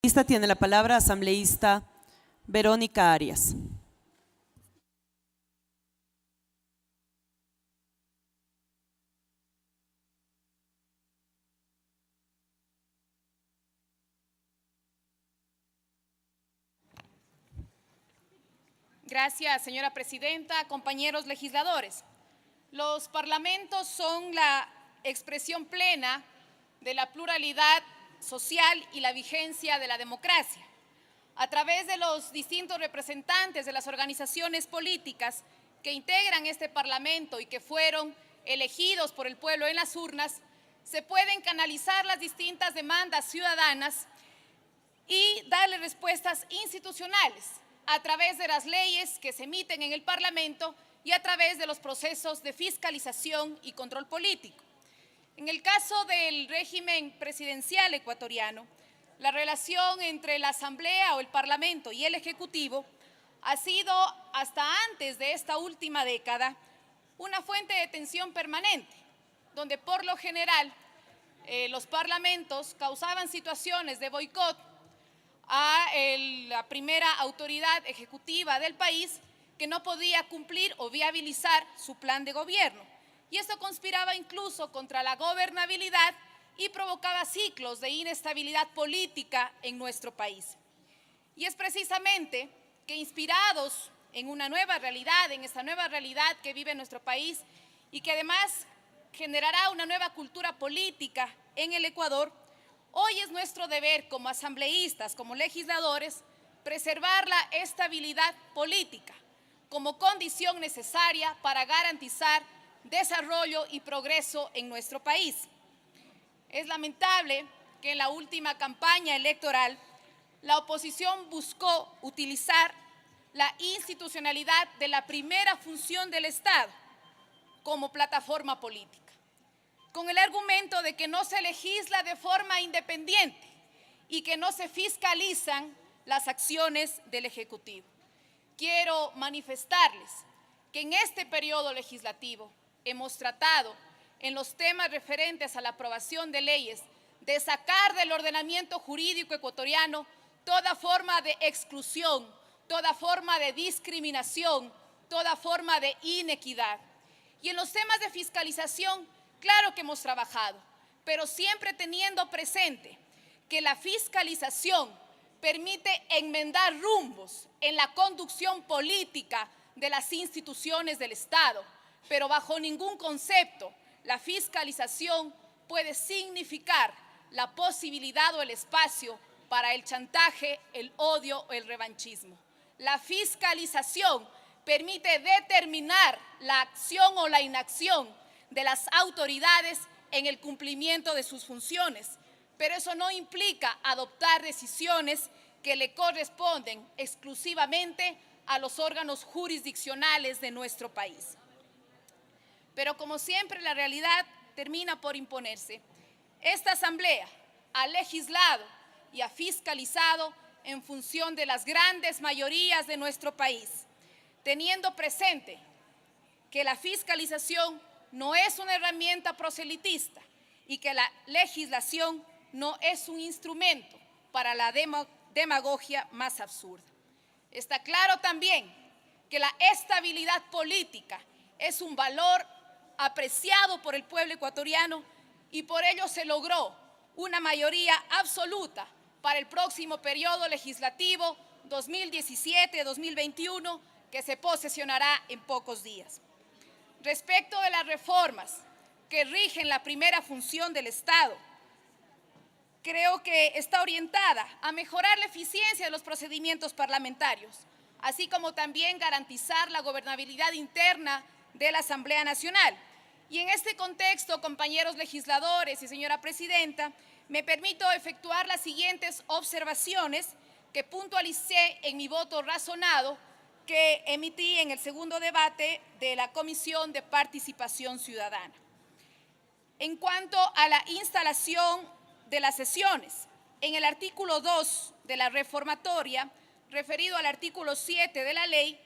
Esta tiene la palabra asambleísta Verónica Arias. Gracias, señora presidenta, compañeros legisladores. Los parlamentos son la expresión plena de la pluralidad social y la vigencia de la democracia. A través de los distintos representantes de las organizaciones políticas que integran este parlamento y que fueron elegidos por el pueblo en las urnas, se pueden canalizar las distintas demandas ciudadanas y darle respuestas institucionales a través de las leyes que se emiten en el Parlamento y a través de los procesos de fiscalización y control político. En el caso del régimen presidencial ecuatoriano, la relación entre la Asamblea o el Parlamento y el Ejecutivo ha sido, hasta antes de esta última década, una fuente de tensión permanente, donde por lo general los parlamentos causaban situaciones de boicot a la primera autoridad ejecutiva del país que no podía cumplir o viabilizar su plan de gobierno. Y esto conspiraba incluso contra la gobernabilidad y provocaba ciclos de inestabilidad política en nuestro país. Y es precisamente que inspirados en una nueva realidad, en esta nueva realidad que vive nuestro país y que además generará una nueva cultura política en el Ecuador, hoy es nuestro deber como asambleístas, como legisladores, preservar la estabilidad política como condición necesaria para garantizar desarrollo y progreso en nuestro país. Es lamentable que en la última campaña electoral la oposición buscó utilizar la institucionalidad de la primera función del Estado como plataforma política, con el argumento de que no se legisla de forma independiente y que no se fiscalizan las acciones del Ejecutivo. Quiero manifestarles que en este periodo legislativo hemos tratado, en los temas referentes a la aprobación de leyes, de sacar del ordenamiento jurídico ecuatoriano toda forma de exclusión, toda forma de discriminación, toda forma de inequidad. Y en los temas de fiscalización, claro que hemos trabajado, pero siempre teniendo presente que la fiscalización permite enmendar rumbos en la conducción política de las instituciones del Estado, pero bajo ningún concepto la fiscalización puede significar la posibilidad o el espacio para el chantaje, el odio o el revanchismo. La fiscalización permite determinar la acción o la inacción de las autoridades en el cumplimiento de sus funciones, pero eso no implica adoptar decisiones que le corresponden exclusivamente a los órganos jurisdiccionales de nuestro país. Pero como siempre, la realidad termina por imponerse. Esta Asamblea ha legislado y ha fiscalizado en función de las grandes mayorías de nuestro país, teniendo presente que la fiscalización no es una herramienta proselitista y que la legislación no es un instrumento para la demagogia más absurda. Está claro también que la estabilidad política es un valor apreciado por el pueblo ecuatoriano y por ello se logró una mayoría absoluta para el próximo periodo legislativo 2017-2021 que se posesionará en pocos días. Respecto de las reformas que rigen la primera función del Estado, creo que está orientada a mejorar la eficiencia de los procedimientos parlamentarios, así como también garantizar la gobernabilidad interna de la Asamblea Nacional. Y en este contexto, compañeros legisladores y señora presidenta, me permito efectuar las siguientes observaciones que puntualicé en mi voto razonado que emití en el segundo debate de la Comisión de Participación Ciudadana. En cuanto a la instalación de las sesiones, en el artículo 2 de la reformatoria, referido al artículo 7 de la ley,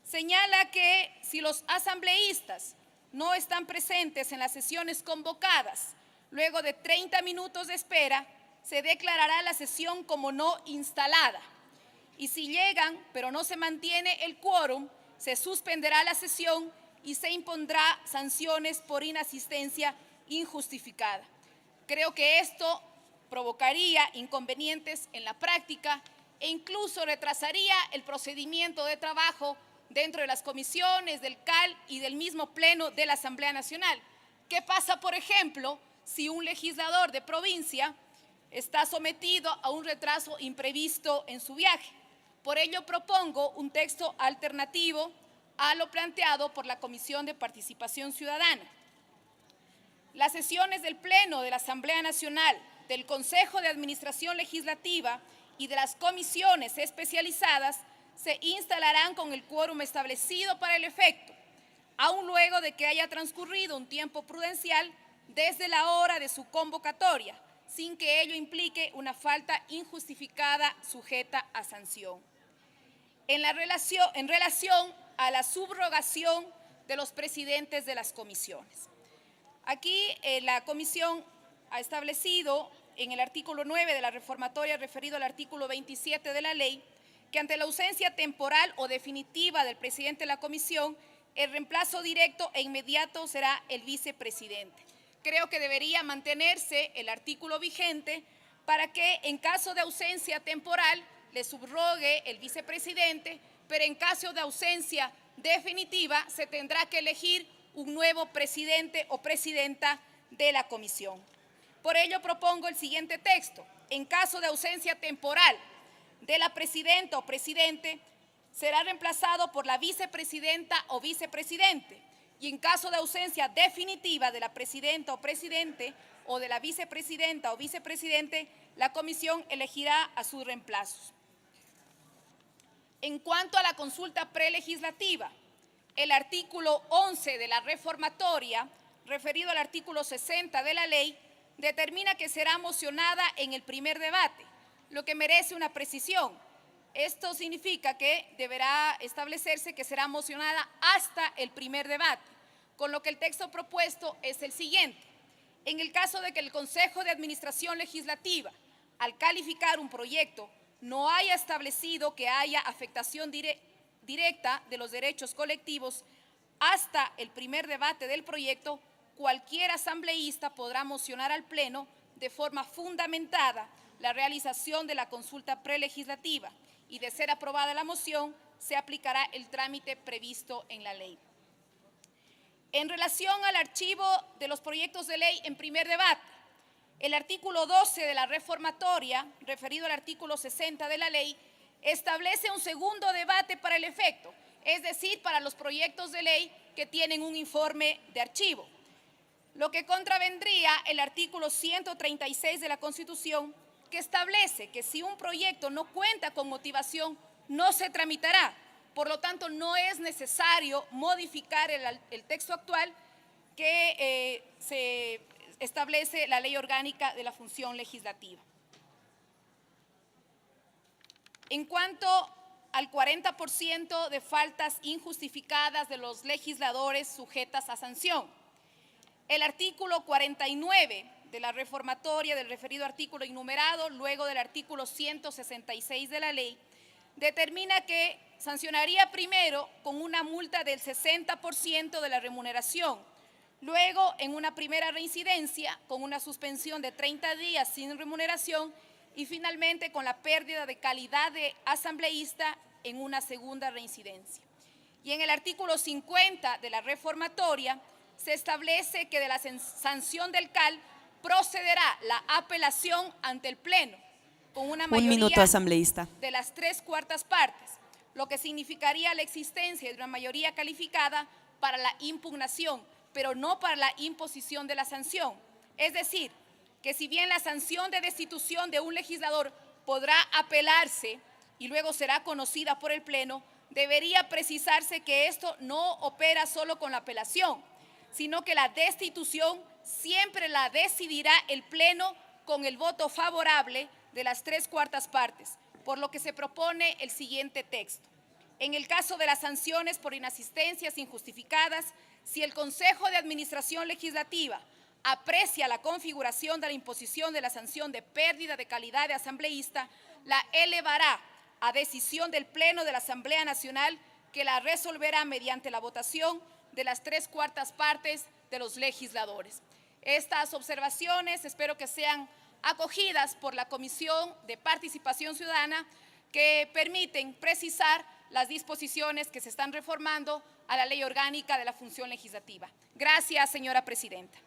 señala que si los asambleístas no están presentes en las sesiones convocadas, luego de 30 minutos de espera, se declarará la sesión como no instalada. Y si llegan, pero no se mantiene el quórum, se suspenderá la sesión y se impondrá sanciones por inasistencia injustificada. Creo que esto provocaría inconvenientes en la práctica e incluso retrasaría el procedimiento de trabajo dentro de las comisiones, del CAL y del mismo Pleno de la Asamblea Nacional. ¿Qué pasa, por ejemplo, si un legislador de provincia está sometido a un retraso imprevisto en su viaje? Por ello propongo un texto alternativo a lo planteado por la Comisión de Participación Ciudadana. Las sesiones del Pleno de la Asamblea Nacional, del Consejo de Administración Legislativa y de las comisiones especializadas se instalarán con el quórum establecido para el efecto, aun luego de que haya transcurrido un tiempo prudencial desde la hora de su convocatoria, sin que ello implique una falta injustificada sujeta a sanción. En relación a la subrogación de los presidentes de las comisiones. Aquí la comisión ha establecido en el artículo 9 de la reformatoria referido al artículo 27 de la ley que ante la ausencia temporal o definitiva del presidente de la comisión, el reemplazo directo e inmediato será el vicepresidente. Creo que debería mantenerse el artículo vigente para que en caso de ausencia temporal le subrogue el vicepresidente, pero en caso de ausencia definitiva se tendrá que elegir un nuevo presidente o presidenta de la comisión. Por ello propongo el siguiente texto. En caso de ausencia temporal de la presidenta o presidente, será reemplazado por la vicepresidenta o vicepresidente. Y en caso de ausencia definitiva de la presidenta o presidente o de la vicepresidenta o vicepresidente, la comisión elegirá a sus reemplazos. En cuanto a la consulta prelegislativa, el artículo 11 de la reformatoria, referido al artículo 60 de la ley, determina que será mocionada en el primer debate, lo que merece una precisión. Esto significa que deberá establecerse que será mocionada hasta el primer debate, con lo que el texto propuesto es el siguiente. En el caso de que el Consejo de Administración Legislativa, al calificar un proyecto, no haya establecido que haya afectación directa de los derechos colectivos, hasta el primer debate del proyecto, cualquier asambleísta podrá mocionar al Pleno de forma fundamentada la realización de la consulta prelegislativa y de ser aprobada la moción, se aplicará el trámite previsto en la ley. En relación al archivo de los proyectos de ley en primer debate, el artículo 12 de la reformatoria, referido al artículo 60 de la ley, establece un segundo debate para el efecto, es decir, para los proyectos de ley que tienen un informe de archivo, lo que contravendría el artículo 136 de la Constitución, que establece que si un proyecto no cuenta con motivación, no se tramitará. Por lo tanto, no es necesario modificar el texto actual que se establece la Ley Orgánica de la Función Legislativa. En cuanto al 40% de faltas injustificadas de los legisladores sujetas a sanción, el artículo 49 de la reformatoria del referido artículo enumerado, luego del artículo 166 de la ley, determina que sancionaría primero con una multa del 60% de la remuneración, luego en una primera reincidencia con una suspensión de 30 días sin remuneración y finalmente con la pérdida de calidad de asambleísta en una segunda reincidencia. Y en el artículo 50 de la reformatoria se establece que de la sanción del CAL procederá la apelación ante el Pleno con una mayoría Un minuto, asambleísta. de las 3/4 partes, lo que significaría la existencia de una mayoría calificada para la impugnación, pero no para la imposición de la sanción. Es decir, que si bien la sanción de destitución de un legislador podrá apelarse y luego será conocida por el Pleno, debería precisarse que esto no opera solo con la apelación, sino que la destitución siempre la decidirá el Pleno con el voto favorable de las 3/4 partes, por lo que se propone el siguiente texto. En el caso de las sanciones por inasistencias injustificadas, si el Consejo de Administración Legislativa, aprecia la configuración de la imposición de la sanción de pérdida de calidad de asambleísta, la elevará a decisión del Pleno de la Asamblea Nacional, que la resolverá mediante la votación de las 3/4 partes de los legisladores. Estas observaciones espero que sean acogidas por la Comisión de Participación Ciudadana, que permiten precisar las disposiciones que se están reformando a la Ley Orgánica de la Función Legislativa. Gracias, señora presidenta.